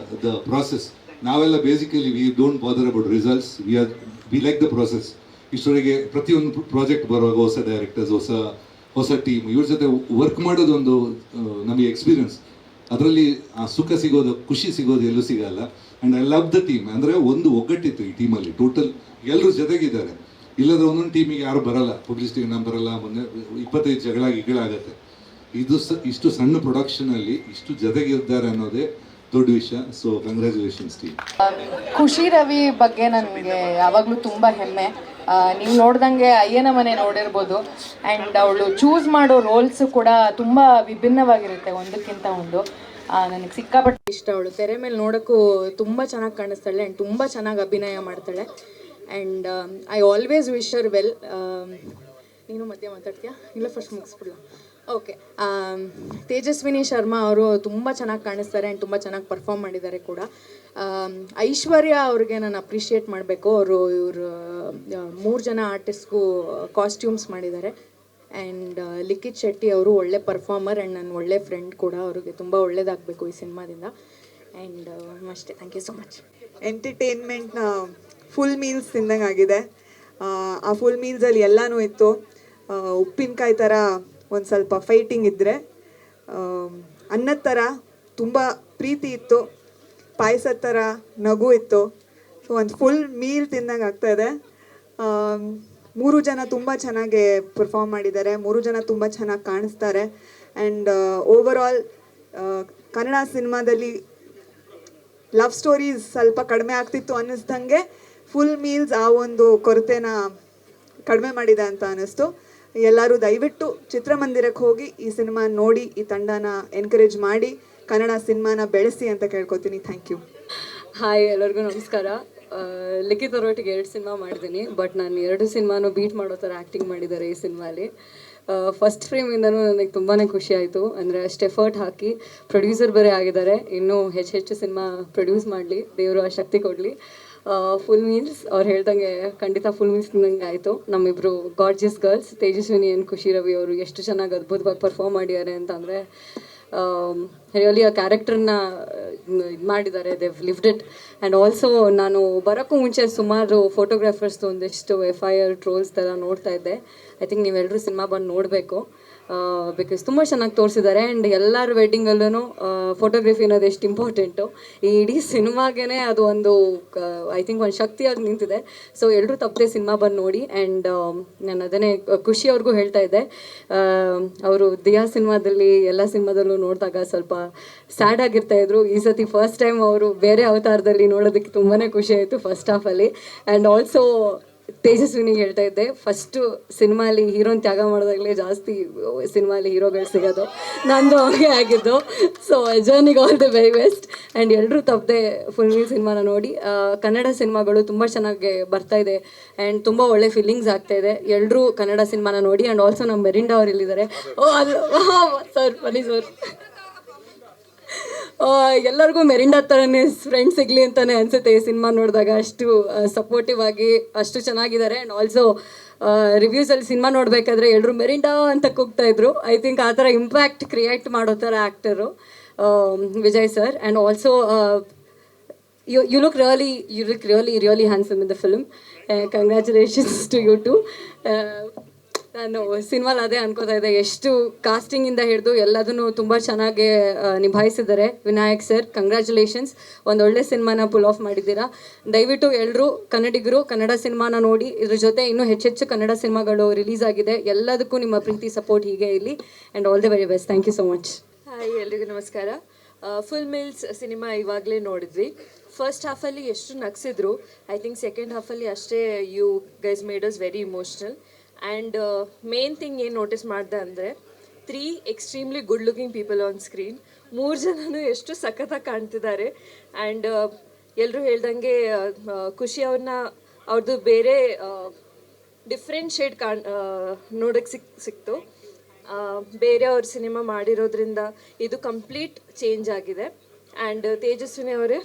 the process. ನಾವೆಲ್ಲ basically we don't bother about results, we like the process. ಇಷ್ಟೊಳಗೆ ಪ್ರತಿಯೊಂದು ಪ್ರಾಜೆಕ್ಟ್ ಬರುವಾಗ ಹೊಸ ಡೈರೆಕ್ಟರ್ಸ್, ಹೊಸ ಟೀಮ್, ಇವ್ರ ಜೊತೆ ವರ್ಕ್ ಮಾಡೋದೊಂದು ನಮಗೆ ಎಕ್ಸ್ಪೀರಿಯನ್ಸ್. ಅದರಲ್ಲಿ ಆ ಸುಖ ಸಿಗೋದು, ಖುಷಿ ಸಿಗೋದು ಎಲ್ಲೂ ಸಿಗಲ್ಲ. And I love the team. ಅಂದರೆ ಒಂದು ಒಗ್ಗಟ್ಟಿತ್ತು ಈ ಟೀಮಲ್ಲಿ. ಟೋಟಲ್ ಎಲ್ಲರೂ ಜೊತೆಗಿದ್ದಾರೆ. ಇಲ್ಲದ್ರೆ ಒಂದೊಂದು ಟೀಮಿಗೆ ಯಾರು ಬರಲ್ಲ, ಪಬ್ಲಿಸಿಟಿಗೆ ನಾವು ಬರಲ್ಲ, ಮೊನ್ನೆ 25 ಜಗಳಾಗತ್ತೆ. ಇಷ್ಟು ಸಣ್ಣ ಪ್ರೊಡಕ್ಷನಲ್ಲಿ ಇಷ್ಟು ಜೊತೆಗಿದ್ದಾರೆ ಅನ್ನೋದೇ ದೊಡ್ಡ ವಿಷಯ. So congratulations team. ಖುಷಿ ರವಿ ಬಗ್ಗೆ ನನಗೆ ಯಾವಾಗಲೂ ತುಂಬ ಹೆಮ್ಮೆ. ನೀವು ನೋಡ್ದಂಗೆ ಅಯ್ಯನ ಮನೆ ನೋಡಿರ್ಬೋದು. ಆ್ಯಂಡ್ ಅವಳು ಚೂಸ್ ಮಾಡೋ ರೋಲ್ಸು ಕೂಡ ತುಂಬ ವಿಭಿನ್ನವಾಗಿರುತ್ತೆ, ಒಂದಕ್ಕಿಂತ ಒಂದು. ನನಗೆ ಸಿಕ್ಕಾಪಟ್ಟೆ ಇಷ್ಟ. ಅವಳು ತೆರೆ ಮೇಲೆ ನೋಡೋಕ್ಕೂ ತುಂಬ ಚೆನ್ನಾಗಿ ಕಾಣಿಸ್ತಾಳೆ ಆ್ಯಂಡ್ ತುಂಬ ಚೆನ್ನಾಗಿ ಅಭಿನಯ ಮಾಡ್ತಾಳೆ. And I always wish Har well. ನೀನು ಮಧ್ಯೆ ಮಾತಾಡ್ತೀಯಾ? ಇಲ್ಲ, ಫಸ್ಟ್ ಮುಗಿಸ್ಬಿಡ್ಲ. ಓಕೆ. ತೇಜಸ್ವಿನಿ ಶರ್ಮಾ ಅವರು ತುಂಬ ಚೆನ್ನಾಗಿ ಕಾಣಿಸ್ತಾರೆ ಆ್ಯಂಡ್ ತುಂಬ ಚೆನ್ನಾಗಿ ಪರ್ಫಾರ್ಮ್ ಮಾಡಿದ್ದಾರೆ ಕೂಡ. ಐಶ್ವರ್ಯ ಅವ್ರಿಗೆ ನಾನು ಅಪ್ರಿಷಿಯೇಟ್ ಮಾಡಬೇಕು. ಇವರು 3 ಜನ ಆರ್ಟಿಸ್ಟ್ಗೂ ಕಾಸ್ಟ್ಯೂಮ್ಸ್ ಮಾಡಿದ್ದಾರೆ. ಆ್ಯಂಡ್ ಲಿಖಿತ್ ಶೆಟ್ಟಿ ಅವರು ಒಳ್ಳೆ ಪರ್ಫಾರ್ಮರ್ ಆ್ಯಂಡ್ ನನ್ನ ಒಳ್ಳೆ ಫ್ರೆಂಡ್ ಕೂಡ. ಅವ್ರಿಗೆ ತುಂಬ ಒಳ್ಳೇದಾಗಬೇಕು ಈ ಸಿನಿಮಾದಿಂದ. ಆ್ಯಂಡ್ ಅಷ್ಟೇ. Thank you so much. ಎಂಟರ್ಟೈನ್ಮೆಂಟ್ನ ಫುಲ್ ಮೀಲ್ಸ್ ತಿಂದಂಗೆ ಆಗಿದೆ. ಆ ಫುಲ್ ಮೀಲ್ಸಲ್ಲಿ ಎಲ್ಲನೂ ಇತ್ತು. ಉಪ್ಪಿನಕಾಯಿ ಥರ ಒಂದು ಸ್ವಲ್ಪ ಫೈಟಿಂಗ್ ಇದ್ದರೆ, ಅನ್ನದ ಥರ ತುಂಬ ಪ್ರೀತಿ ಇತ್ತು, ಪಾಯಸದ ಥರ ನಗು ಇತ್ತು. ಸೊ ಒಂದು ಫುಲ್ ಮೀಲ್ ತಿಂದಂಗೆ ಆಗ್ತಾಯಿದೆ. 3 ಜನ ತುಂಬ ಚೆನ್ನಾಗಿ ಪರ್ಫಾರ್ಮ್ ಮಾಡಿದ್ದಾರೆ. 3 ಜನ ತುಂಬ ಚೆನ್ನಾಗಿ ಕಾಣಿಸ್ತಾರೆ. ಆ್ಯಂಡ್ ಓವರ್ ಆಲ್ ಕನ್ನಡ ಸಿನಿಮಾದಲ್ಲಿ ಲವ್ ಸ್ಟೋರೀಸ್ ಸ್ವಲ್ಪ ಕಡಿಮೆ ಆಗ್ತಿತ್ತು ಅನ್ನಿಸ್ದಂಗೆ ಫುಲ್ ಮೀಲ್ಸ್ ಆ ಒಂದು ಕೊರತೆನ ಕಡಿಮೆ ಮಾಡಿದೆ ಅಂತ ಅನ್ನಿಸ್ತು. ಎಲ್ಲರೂ ದಯವಿಟ್ಟು ಚಿತ್ರಮಂದಿರಕ್ಕೆ ಹೋಗಿ ಈ ಸಿನಿಮಾ ನೋಡಿ, ಈ ತಂಡನ ಎನ್ಕರೇಜ್ ಮಾಡಿ, ಕನ್ನಡ ಸಿನಿಮಾನ ಬೆಳೆಸಿ ಅಂತ ಕೇಳ್ಕೊತೀನಿ. Thank you. ಹಾಯ್, ಎಲ್ಲರಿಗೂ ನಮಸ್ಕಾರ. ಲಿಖಿತ್ ಅವರೊಟ್ಟಿಗೆ 2 ಸಿನಿಮಾ ಮಾಡಿದ್ದೀನಿ. ಬಟ್ ನಾನು 2 ಸಿನಿಮಾನು ಬೀಟ್ ಮಾಡೋ ಥರ ಆ್ಯಕ್ಟಿಂಗ್ ಮಾಡಿದ್ದಾರೆ ಈ ಸಿನಿಮಾಲಿ. ಫಸ್ಟ್ ಫ್ರೇಮಿಂದನೂ ನನಗೆ ತುಂಬಾ ಖುಷಿ ಆಯಿತು. ಅಂದರೆ ಅಷ್ಟು ಎಫರ್ಟ್ ಹಾಕಿ ಪ್ರೊಡ್ಯೂಸರ್ ಬೇರೆ ಆಗಿದ್ದಾರೆ, ಇನ್ನೂ ಹೆಚ್ಚು ಸಿನಿಮಾ ಪ್ರೊಡ್ಯೂಸ್ ಮಾಡಲಿ, ದೇವರು ಆ ಶಕ್ತಿ ಕೊಡಲಿ. ಫುಲ್ ಮೀಲ್ಸ್ ಅವ್ರು ಹೇಳ್ದಂಗೆ ಖಂಡಿತ ಫುಲ್ ಮೀಲ್ಸ್ ತಿಂದಂಗೆ ಆಯಿತು. ನಮ್ಮಿಬ್ಬರು ಗಾರ್ಜಿಯಸ್ ಗರ್ಲ್ಸ್ ತೇಜಸ್ವಿನಿ ಆ್ಯಂಡ್ ಖುಷಿ ರವಿ ಅವರು ಎಷ್ಟು ಚೆನ್ನಾಗಿ ಅದ್ಭುತವಾಗಿ ಪರ್ಫಾರ್ಮ್ ಮಾಡಿದ್ದಾರೆ ಅಂತಂದರೆ ರಿಯಲಿ ಆ ಕ್ಯಾರೆಕ್ಟರ್ನ ಇದು ಮಾಡಿದ್ದಾರೆ, they lived it. And also ನಾನು ಬರೋಕ್ಕೂ ಮುಂಚೆ ಸುಮಾರು ಫೋಟೋಗ್ರಾಫರ್ಸ್ದು ಒಂದಿಷ್ಟು FIR ಟ್ರೋಲ್ಸ್ ಥರ ನೋಡ್ತಾ ಇದ್ದೆ. ಐ ಥಿಂಕ್ ನೀವೆಲ್ಲರೂ ಸಿನಿಮಾ ಬಂದು ನೋಡಬೇಕು, ಬಿಕಾಸ್ ತುಂಬ ಚೆನ್ನಾಗಿ ತೋರಿಸಿದ್ದಾರೆ. ಆ್ಯಂಡ್ ಎಲ್ಲರ ವೆಡ್ಡಿಂಗಲ್ಲೂ ಫೋಟೋಗ್ರಫಿ ಅನ್ನೋದು ಎಷ್ಟು ಇಂಪಾರ್ಟೆಂಟು, ಈ ಇಡೀ ಸಿನಿಮಾಗೇ ಅದು ಒಂದು ಐ ಥಿಂಕ್ ಒಂದು ಶಕ್ತಿಯಾಗಿ ನಿಂತಿದೆ. ಸೊ ಎಲ್ಲರೂ ತಪ್ಪದೆ ಸಿನಿಮಾ ಬಂದು ನೋಡಿ. ಆ್ಯಂಡ್ ನಾನು ಅದನ್ನೇ ಖುಷಿ ಅವ್ರಿಗೂ ಹೇಳ್ತಾ ಇದ್ದೆ, ಅವರು ದಿಯಾ ಸಿನಿಮಾದಲ್ಲಿ ಎಲ್ಲ ಸಿನಿಮಾದಲ್ಲೂ ನೋಡಿದಾಗ ಸ್ವಲ್ಪ ಸ್ಯಾಡ್ ಆಗಿರ್ತಾಯಿದ್ರು. ಈ ಸತಿ ಫಸ್ಟ್ ಟೈಮ್ ಅವರು ಬೇರೆ ಅವತಾರದಲ್ಲಿ ನೋಡೋದಕ್ಕೆ ತುಂಬಾ ಖುಷಿ ಆಯಿತು ಫಸ್ಟ್ ಹಾಫಲ್ಲಿ. ಆ್ಯಂಡ್ ಆಲ್ಸೋ ತೇಜಸ್ವಿನಿಗೆ ಹೇಳ್ತಾ ಇದ್ದೆ, ಫಸ್ಟು ಸಿನಿಮಾಲಿ ಹೀರೋನ್ ತ್ಯಾಗ ಮಾಡೋದಾಗಲೇ ಜಾಸ್ತಿ ಸಿನಿಮಾಲಿ ಹೀರೋಗಳು ಸಿಗೋದು, ನಂದು ಹಾಗೆ ಆಗಿದ್ದು. ಸೊ ಜರ್ನಿಗೆ all the very best. And ಎಲ್ಲರೂ ತಪ್ಪದೆ ಫುಲ್ ಮೀಲ್ ಸಿನಿಮಾನ ನೋಡಿ. ಕನ್ನಡ ಸಿನಿಮಾಗಳು ತುಂಬ ಚೆನ್ನಾಗಿ ಬರ್ತಾಯಿದೆ ಆ್ಯಂಡ್ ತುಂಬ ಒಳ್ಳೆ ಫೀಲಿಂಗ್ಸ್ ಆಗ್ತಾಯಿದೆ. ಎಲ್ಲರೂ ಕನ್ನಡ ಸಿನಿಮಾನ ನೋಡಿ. ಆ್ಯಂಡ್ ಆಲ್ಸೋ ನಮ್ಮ ಮೆರಿಂಡಾ ಅವ್ರು ಇಲ್ಲಿದ್ದಾರೆ. ಸರ್ ಬನ್ನಿ ಸರ್. ಎಲ್ಲರಿಗೂ ಮೆರಿಂಡಾ ಥರನೇ ಫ್ರೆಂಡ್ಸ್ ಸಿಗಲಿ ಅಂತಲೇ ಅನಿಸುತ್ತೆ ಈ ಸಿನಿಮಾ ನೋಡಿದಾಗ. ಅಷ್ಟು ಸಪೋರ್ಟಿವ್ ಆಗಿ ಅಷ್ಟು ಚೆನ್ನಾಗಿದ್ದಾರೆ. ಆ್ಯಂಡ್ ಆಲ್ಸೋ ರಿವ್ಯೂಸಲ್ಲಿ ಸಿನಿಮಾ ನೋಡಬೇಕಾದ್ರೆ ಎಲ್ಲರೂ ಮೆರಿಂಡಾ ಅಂತ ಕೂಗ್ತಾಯಿದ್ರು. ಐ ಥಿಂಕ್ ಆ ಥರ ಇಂಪ್ಯಾಕ್ಟ್ ಕ್ರಿಯೇಟ್ ಮಾಡೋ ಥರ actor Vijay sir. And also you look really handsome in the film. Congratulations to you too. ನಾನು ಸಿನಿಮಾಲಿ ಅದೇ ಅನ್ಕೋತಾ ಇದ್ದೆ, ಎಷ್ಟು ಕಾಸ್ಟಿಂಗಿಂದ ಹಿಡಿದು ಎಲ್ಲದನ್ನು ತುಂಬ ಚೆನ್ನಾಗಿ ನಿಭಾಯಿಸಿದ್ದಾರೆ ವಿನಾಯಕ್ ಸರ್. ಕಂಗ್ರ್ಯಾಚುಲೇಷನ್ಸ್, ಒಂದೊಳ್ಳೆ ಸಿನಿಮಾನ ಪುಲ್ ಆಫ್ ಮಾಡಿದ್ದೀರಾ. ದಯವಿಟ್ಟು ಎಲ್ಲರೂ ಕನ್ನಡಿಗರು ಕನ್ನಡ ಸಿನಿಮಾನ ನೋಡಿ. ಇದ್ರ ಜೊತೆ ಇನ್ನೂ ಹೆಚ್ಚೆಚ್ಚು ಕನ್ನಡ ಸಿನಿಮಾಗಳು ರಿಲೀಸ್ ಆಗಿದೆ. ಎಲ್ಲದಕ್ಕೂ ನಿಮ್ಮ ಪ್ರೀತಿ ಸಪೋರ್ಟ್ ಹೀಗೆ ಇರಲಿ. And all the very best. Thank you so much. Hi, ಎಲ್ರಿಗೂ ನಮಸ್ಕಾರ. ಫುಲ್ ಮೀಲ್ಸ್ ಸಿನಿಮಾ ಇವಾಗಲೇ ನೋಡಿದ್ವಿ. ಫಸ್ಟ್ ಹಾಫಲ್ಲಿ ಎಷ್ಟು ನಗಿಸಿದ್ರು, ಐ ಥಿಂಕ್ ಸೆಕೆಂಡ್ ಹಾಫಲ್ಲಿ ಅಷ್ಟೇ you guys made us very emotional. And main thing ಏನು ನೋಟಿಸ್ ಮಾಡಿದೆ ಅಂದರೆ 3 extremely good looking people on screen. 3 ಜನನೂ ಎಷ್ಟು ಸಖತ್ತಾಗಿ ಕಾಣ್ತಿದ್ದಾರೆ. ಆ್ಯಂಡ್ ಎಲ್ಲರೂ ಹೇಳ್ದಂಗೆ ಖುಷಿ ಅವ್ರದ್ದು ಬೇರೆ ಡಿಫ್ರೆಂಟ್ ಶೇಡ್ ನೋಡೋಕ್ಕೆ ಸಿಕ್ತು. ಬೇರೆ ಅವ್ರ ಸಿನಿಮಾ ಮಾಡಿರೋದ್ರಿಂದ ಇದು ಕಂಪ್ಲೀಟ್ ಚೇಂಜ್ ಆಗಿದೆ. ಆ್ಯಂಡ್ ತೇಜಸ್ವಿನಿ ಅವರೇ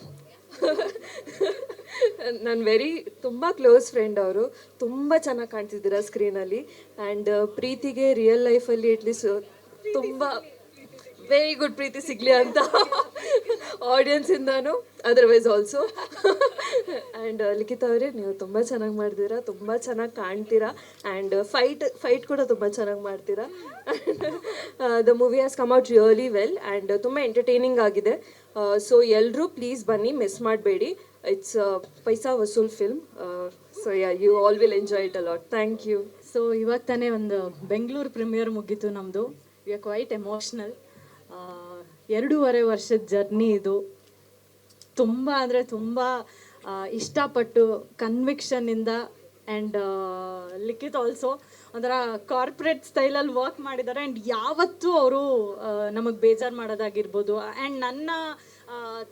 ನನ್ನ ತುಂಬ ಕ್ಲೋಸ್ ಫ್ರೆಂಡ್ ಅವರು, ತುಂಬ ಚೆನ್ನಾಗಿ ಕಾಣ್ತಿದ್ದೀರಾ ಸ್ಕ್ರೀನಲ್ಲಿ. ಆ್ಯಂಡ್ ಪ್ರೀತಿಗೆ ರಿಯಲ್ ಲೈಫಲ್ಲಿ ಅಟ್ಲೀಸ್ಟ್ ತುಂಬ ವೆರಿ ಗುಡ್ ಪ್ರೀತಿ ಸಿಗಲಿ ಅಂತ ಆಡಿಯನ್ಸಿಂದನೂ, ಅದರ್ವೈಸ್ ಆಲ್ಸೋ. ಆ್ಯಂಡ್ ಲಿಖಿತ್ ಅವರೇ, ನೀವು ತುಂಬ ಚೆನ್ನಾಗಿ ಮಾಡ್ತೀರಾ, ತುಂಬ ಚೆನ್ನಾಗಿ ಕಾಣ್ತೀರಾ. ಆ್ಯಂಡ್ ಫೈಟ್ ಕೂಡ ತುಂಬ ಚೆನ್ನಾಗಿ ಮಾಡ್ತೀರಾ. The movie has come out really well and ತುಂಬ ಎಂಟರ್ಟೈನಿಂಗ್ ಆಗಿದೆ. ಸೊ ಎಲ್ಲರೂ ಪ್ಲೀಸ್ ಬನ್ನಿ, ಮಿಸ್ ಮಾಡಬೇಡಿ. It's paisa vasool film. So you all will enjoy it a lot. Thank you. So ಇವಾಗ ತಾನೇ ಒಂದು ಬೆಂಗಳೂರು ಪ್ರೀಮಿಯರ್ ಮುಗೀತು ನಮ್ಮದು. We are quite emotional. 2.5 ವರ್ಷದ ಜರ್ನಿ ಇದು. ತುಂಬ ಅಂದರೆ ತುಂಬ ಇಷ್ಟಪಟ್ಟು ಕನ್ವಿಕ್ಷನ್ನಿಂದ. ಆ್ಯಂಡ್ ಲಿಖಿತ್ ಆಲ್ಸೋ ಒಂಥರ ಕಾರ್ಪೊರೇಟ್ ಸ್ಟೈಲಲ್ಲಿ ವರ್ಕ್ ಮಾಡಿದ್ದಾರೆ. ಆ್ಯಂಡ್ ಯಾವತ್ತೂ ಅವರು ನಮಗೆ ಬೇಜಾರು ಮಾಡೋದಾಗಿರ್ಬೋದು, ಆ್ಯಂಡ್ ನನ್ನ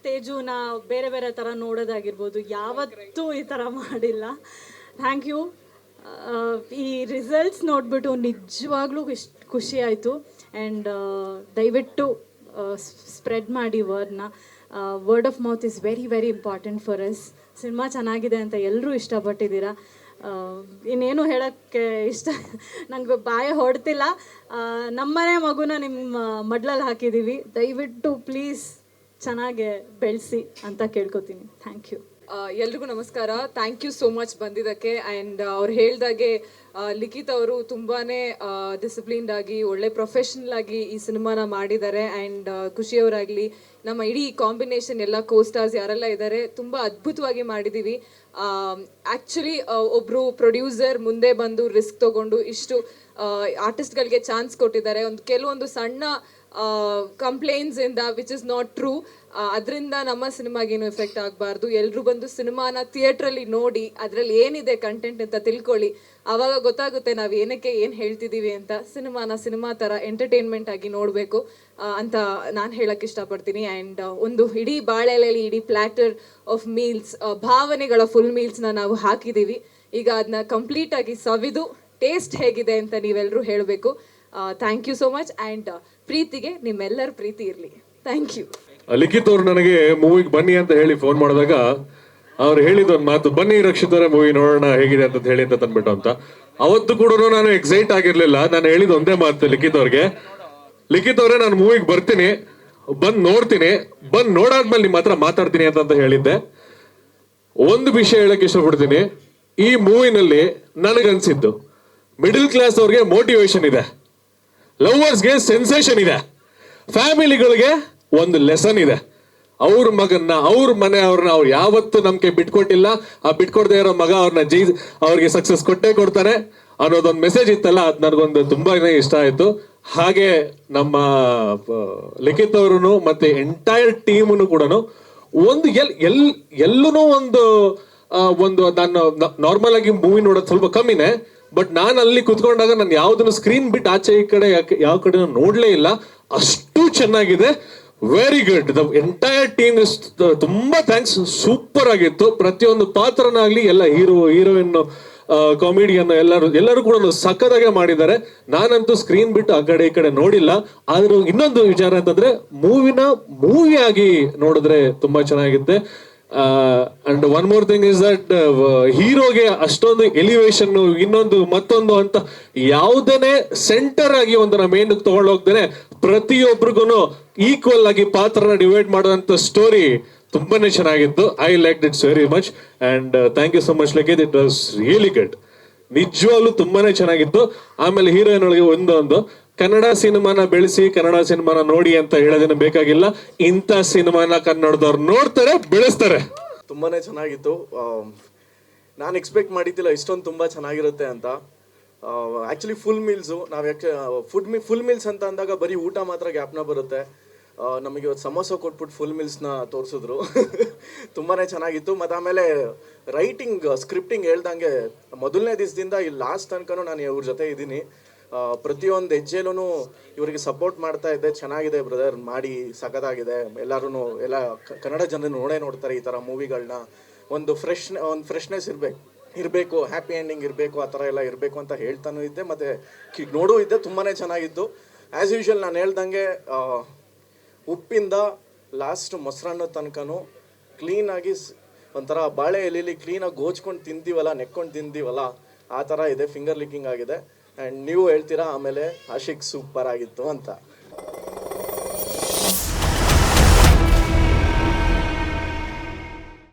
ತೇಜುನ ಬೇರೆ ಬೇರೆ ಥರ ನೋಡೋದಾಗಿರ್ಬೋದು, ಯಾವತ್ತೂ ಈ ಥರ ಮಾಡಿಲ್ಲ. Thank you. ಈ ರಿಸಲ್ಟ್ಸ್ ನೋಡಿಬಿಟ್ಟು ನಿಜವಾಗ್ಲೂ ಖುಷಿ ಆಯಿತು. ಆ್ಯಂಡ್ ದಯವಿಟ್ಟು ಸ್ಪ್ರೆಡ್ ಮಾಡಿ ವರ್ಡ್ನ. Word of mouth is very very important for us. Cinema ಚೆನ್ನಾಗಿದೆ ಅಂತ ಎಲ್ಲರೂ ಇಷ್ಟಪಟ್ಟಿದ್ದೀರಾ. ಇನ್ನೇನು ಹೇಳೋಕ್ಕೆ ನನಗೆ ಬಾಯ ಹೊಡ್ತಿಲ್ಲ. ನಮ್ಮನೆ ಮಗುನ ನಿಮ್ಮ ಮಡ್ಲಲ್ಲಿ ಹಾಕಿದ್ದೀವಿ, ದಯವಿಟ್ಟು ಪ್ಲೀಸ್ ಚೆನ್ನಾಗೆ ಬೆಳೆಸಿ ಅಂತ ಕೇಳ್ಕೊತೀನಿ. Thank you. ಎಲ್ರಿಗೂ ನಮಸ್ಕಾರ. ಥ್ಯಾಂಕ್ ಯು ಸೋ ಮಚ್ ಬಂದಿದ್ದಕ್ಕೆ. ಆ್ಯಂಡ್ ಅವ್ರು ಹೇಳ್ದಾಗೆ ಲಿಖಿತ್ ಅವರು ತುಂಬಾ ಡಿಸಿಪ್ಲಿನ್ಡ್ ಆಗಿ ಒಳ್ಳೆ ಪ್ರೊಫೆಷ್ನಲ್ ಆಗಿ ಈ ಸಿನಿಮಾನ ಮಾಡಿದ್ದಾರೆ. ಆ್ಯಂಡ್ ಖುಷಿಯವರಾಗಲಿ, ನಮ್ಮ ಇಡೀ ಕಾಂಬಿನೇಷನ್ ಎಲ್ಲ ಕೋಸ್ಟಾರ್ಸ್ ಯಾರೆಲ್ಲ ಇದ್ದಾರೆ, ತುಂಬ ಅದ್ಭುತವಾಗಿ ಮಾಡಿದ್ದೀವಿ. ಆ್ಯಕ್ಚುಲಿ ಒಬ್ಬರು ಪ್ರೊಡ್ಯೂಸರ್ ಮುಂದೆ ಬಂದು ರಿಸ್ಕ್ ತೊಗೊಂಡು ಇಷ್ಟು ಆರ್ಟಿಸ್ಟ್ಗಳಿಗೆ ಚಾನ್ಸ್ ಕೊಟ್ಟಿದ್ದಾರೆ. ಕೆಲವೊಂದು ಸಣ್ಣ ಕಂಪ್ಲೇಂಟ್ಸ್ ಇಂದ ವಿಚ್ ಇಸ್ ನಾಟ್ ಟ್ರೂ, ಅದರಿಂದ ನಮ್ಮ ಸಿನಿಮಾಗೇನು ಎಫೆಕ್ಟ್ ಆಗಬಾರ್ದು. ಎಲ್ಲರೂ ಬಂದು ಸಿನಿಮಾನ ಥಿಯೇಟ್ರಲ್ಲಿ ನೋಡಿ ಅದರಲ್ಲಿ ಏನಿದೆ ಕಂಟೆಂಟ್ ಅಂತ ತಿಳ್ಕೊಳ್ಳಿ. ಆವಾಗ ಗೊತ್ತಾಗುತ್ತೆ ನಾವು ಏನಕ್ಕೆ ಏನು ಹೇಳ್ತಿದ್ದೀವಿ ಅಂತ. ಸಿನಿಮಾ ಥರ ಎಂಟರ್ಟೈನ್ಮೆಂಟ್ ಆಗಿ ನೋಡಬೇಕು ಅಂತ ನಾನು ಹೇಳಕ್ಕೆ ಇಷ್ಟಪಡ್ತೀನಿ. ಆ್ಯಂಡ್ ಒಂದು ಇಡೀ ಬಾಳೆಲೆಯಲ್ಲಿ ಇಡೀ ಪ್ಲ್ಯಾಟರ್ ಆಫ್ ಮೀಲ್ಸ್, ಭಾವನೆಗಳ ಫುಲ್ ಮೀಲ್ಸ್ನ ನಾವು ಹಾಕಿದ್ದೀವಿ. ಈಗ ಅದನ್ನ ಕಂಪ್ಲೀಟಾಗಿ ಸವಿದು ಟೇಸ್ಟ್ ಹೇಗಿದೆ ಅಂತ ನೀವೆಲ್ಲರೂ ಹೇಳಬೇಕು. Thank you so much. And ಪ್ರೀತಿಗೆ ನಿಮ್ಮೆಲ್ಲರ ಪ್ರೀತಿ ಇರಲಿ. Thank you. ಲಿಖಿತ್ ಅವ್ರು ನನಗೆ ಮೂವಿಗೆ ಬನ್ನಿ ಅಂತ ಹೇಳಿ ಫೋನ್ ಮಾಡಿದಾಗ ಅವ್ರು ಹೇಳಿದ ಒಂದು ಮಾತು, ಬನ್ನಿ ರಕ್ಷಿತ್ ಅವರೇ ಮೂವಿ ನೋಡೋಣ ಹೇಗಿದೆ ಅಂತ ಹೇಳಿ ಅಂತ ತಂದ್ಬಿಟ್ಟು ಅಂತ. ಅವತ್ತು ಕೂಡ ನಾನು ಎಕ್ಸೈಟ್ ಆಗಿರ್ಲಿಲ್ಲ. ನಾನು ಹೇಳಿದ ಒಂದೇ ಮಾತು ಲಿಖಿತ್ ಅವ್ರಿಗೆ, ಲಿಖಿತ್ ಅವರೇ ನಾನು ಮೂವಿಗೆ ಬರ್ತೀನಿ, ಬಂದ್ ನೋಡ್ತೀನಿ, ಬಂದ್ ನೋಡಾದ್ಮೇಲೆ ನಿಮ್ಮ ಹತ್ರ ಮಾತಾಡ್ತೀನಿ ಅಂತ ಹೇಳಿದ್ದೆ. ಒಂದು ವಿಷಯ ಹೇಳಕ್ ಇಷ್ಟಪಡ್ತೀನಿ, ಈ ಮೂವಿನಲ್ಲಿ ನನಗನ್ಸಿದ್ದು ಮಿಡಲ್ ಕ್ಲಾಸ್ ಅವ್ರಿಗೆ ಮೋಟಿವೇಶನ್ ಇದೆ, ಲವರ್ಸ್ಗೆ ಸೆನ್ಸೇಷನ್ ಇದೆ, ಫ್ಯಾಮಿಲಿಗಳಿಗೆ ಒಂದು ಲೆಸನ್ ಇದೆ. ಅವ್ರ ಮಗನ್ನ, ಅವ್ರ ಮನೆಯವ್ರನ್ನ ಅವ್ರು ಯಾವತ್ತು ನಮ್ಗೆ ಬಿಟ್ಕೊಟ್ಟಿಲ್ಲ, ಆ ಬಿಟ್ಕೊಡ್ದೇ ಇರೋ ಮಗ ಅವ್ರಿಗೆ ಸಕ್ಸಸ್ ಕೊಟ್ಟೇ ಕೊಡ್ತಾನೆ ಅನ್ನೋದೊಂದು ಮೆಸೇಜ್ ಇತ್ತಲ್ಲ, ಅದು ನನಗೊಂದು ತುಂಬಾನೇ ಇಷ್ಟ ಆಯ್ತು. ಹಾಗೆ ನಮ್ಮ ಲಿಖಿತ್ ಅವರು ಮತ್ತೆ ಎಂಟೈರ್ ಟೀಮನು ಕೂಡ ಒಂದು ಎಲ್ಲೂ ಒಂದು ನಾನು ನಾರ್ಮಲ್ ಆಗಿ ಮೂವಿ ನೋಡೋದು ಸ್ವಲ್ಪ ಕಮ್ಮಿನೇ, ಬಟ್ ನಾನು ಅಲ್ಲಿ ಕುತ್ಕೊಂಡಾಗ ನಾನು ಯಾವ್ದನ್ನು ಸ್ಕ್ರೀನ್ ಬಿಟ್ಟು ಆಚೆ ಈ ಕಡೆ ಯಾವ ಕಡೆ ನೋಡ್ಲೇ ಇಲ್ಲ, ಅಷ್ಟು ಚೆನ್ನಾಗಿದೆ. Very good, the entire team is ತುಂಬಾ ಥ್ಯಾಂಕ್ಸ್. ಸೂಪರ್ ಆಗಿತ್ತು. ಪ್ರತಿಯೊಂದು ಪಾತ್ರನಾಗ್ಲಿ, ಎಲ್ಲ ಹೀರೋಯಿನ್, ಕಾಮಿಡಿಯನ್ ಎಲ್ಲರೂ ಕೂಡ ಸಖತ್ತಾಗೆ ಮಾಡಿದ್ದಾರೆ. ನಾನಂತೂ ಸ್ಕ್ರೀನ್ ಬಿಟ್ಟು ಆ ಕಡೆ ಈ ಕಡೆ ನೋಡಿಲ್ಲ. ಆದ್ರೂ ಇನ್ನೊಂದು ವಿಚಾರ ಅಂತಂದ್ರೆ ಮೂವಿ ಆಗಿ ನೋಡಿದ್ರೆ ತುಂಬಾ ಚೆನ್ನಾಗಿರುತ್ತೆ. And one more thing is that ಹೀರೋಗೆ ಅಷ್ಟೊಂದು ಎಲಿವೇಶನ್ ಮತ್ತೊಂದು ಅಂತ ಯಾವುದನ್ನೇ ಸೆಂಟರ್ ಆಗಿ ಒಂದನ್ನ ಮೇನ್ ತಗೊಂಡು ಹೋಗ್ದೇನೆ ಪ್ರತಿಯೊಬ್ಬರಿಗೂ ಈಕ್ವಲ್ ಆಗಿ ಪಾತ್ರನ ಡಿವೈಡ್ ಮಾಡುವಂತ ಸ್ಟೋರಿ ತುಂಬಾನೇ ಚೆನ್ನಾಗಿತ್ತು. I like it's very much and thank you so much Likhit, it was really good. ನಿಜವಾಗ್ಲೂ ತುಂಬಾನೇ ಚೆನ್ನಾಗಿತ್ತು. ಆಮೇಲೆ ಹೀರೋಯಿನ್ ಒಳಗೆ ಒಂದು ಕನ್ನಡ ಸಿನಿಮಾನ ಬೆಳೆಸಿ, ಕನ್ನಡ ಸಿನಿಮಾನ ನೋಡಿ ಅಂತ ಹೇಳೋದೇನು ಬೇಕಾಗಿಲ್ಲ. ಇಂಥ ಸಿನಿಮಾನ ಕನ್ನಡದವ್ರು ನೋಡ್ತಾರೆ, ಬೆಳೆಸ್ತಾರೆ. ತುಂಬಾನೇ ಚೆನ್ನಾಗಿತ್ತು. ನಾನು ಎಕ್ಸ್ಪೆಕ್ಟ್ ಮಾಡಿದ್ದಿಲ್ಲ ಇಷ್ಟೊಂದು ತುಂಬ ಚೆನ್ನಾಗಿರುತ್ತೆ ಅಂತ. ಆ್ಯಕ್ಚುಲಿ ಫುಲ್ ಮೀಲ್ಸು, ನಾವು ಯಾಕೆ ಫುಲ್ ಮೀಲ್ಸ್ ಅಂತ ಅಂದಾಗ ಬರೀ ಊಟ ಮಾತ್ರ ಜ್ಞಾಪನ ಬರುತ್ತೆ. ನಮಗೆ ಇವತ್ತು ಸಮೋಸ ಕೊಟ್ಬಿಟ್ಟು ಫುಲ್ ಮೀಲ್ಸ್ನ ತೋರಿಸಿದ್ರು. ತುಂಬಾ ಚೆನ್ನಾಗಿತ್ತು. ಮತ್ತು ಆಮೇಲೆ ರೈಟಿಂಗ್, ಸ್ಕ್ರಿಪ್ಟಿಂಗ್ ಹೇಳ್ದಂಗೆ ಮೊದಲನೇ ದಿವಸದಿಂದ ಇಲ್ಲಿ ಲಾಸ್ಟ್ ತನಕನೂ ನಾನು ಇವ್ರ ಜೊತೆ ಇದ್ದೀನಿ. ಪ್ರತಿಯೊಂದು ಹೆಜ್ಜೆಲೂ ಇವರಿಗೆ ಸಪೋರ್ಟ್ ಮಾಡ್ತಾ ಇದ್ದೆ. ಚೆನ್ನಾಗಿದೆ ಬ್ರದರ್, ಮಾಡಿ ಸಖತ್ತಾಗಿದೆ. ಎಲ್ಲ ಕನ್ನಡ ಜನರು ನೋಡ್ತಾರೆ ಈ ಥರ ಮೂವಿಗಳನ್ನ. ಒಂದು ಫ್ರೆಶ್ನೆಸ್ ಇರಬೇಕು, ಹ್ಯಾಪಿ ಎಂಡಿಂಗ್ ಇರಬೇಕು, ಆ ಥರ ಎಲ್ಲ ಇರಬೇಕು ಅಂತ ಹೇಳ್ತಾನೂ ಇದ್ದೆ. ಮತ್ತು ನೋಡೂ ಇದ್ದೆ. ತುಂಬಾ ಚೆನ್ನಾಗಿತ್ತು. ಆ್ಯಸ್ ಯೂಶುವಲ್ ನಾನು ಹೇಳ್ದಂಗೆ ಉಪ್ಪಿಂದ ಲಾಸ್ಟ್ ಮೊಸರನ್ನ ತನಕನೂ ಕ್ಲೀನಾಗಿ ಒಂಥರ ಬಾಳೆ ಎಲೆಯಲ್ಲಿ ಕ್ಲೀನಾಗಿ ಗೋಚ್ಕೊಂಡು ತಿಂತೀವಲ್ಲ, ನೆಕ್ಕೊಂಡು ತಿಂತೀವಲ್ಲ, ಆ ಥರ ಇದೆ. ಫಿಂಗರ್ ಲಿಕ್ಕಿಂಗ್ ಆಗಿದೆ. ಆ್ಯಂಡ್ ನೀವು ಹೇಳ್ತೀರಾ ಆಮೇಲೆ ಆಶಿಕ್ ಸೂಪರ್ ಆಗಿತ್ತು ಅಂತ.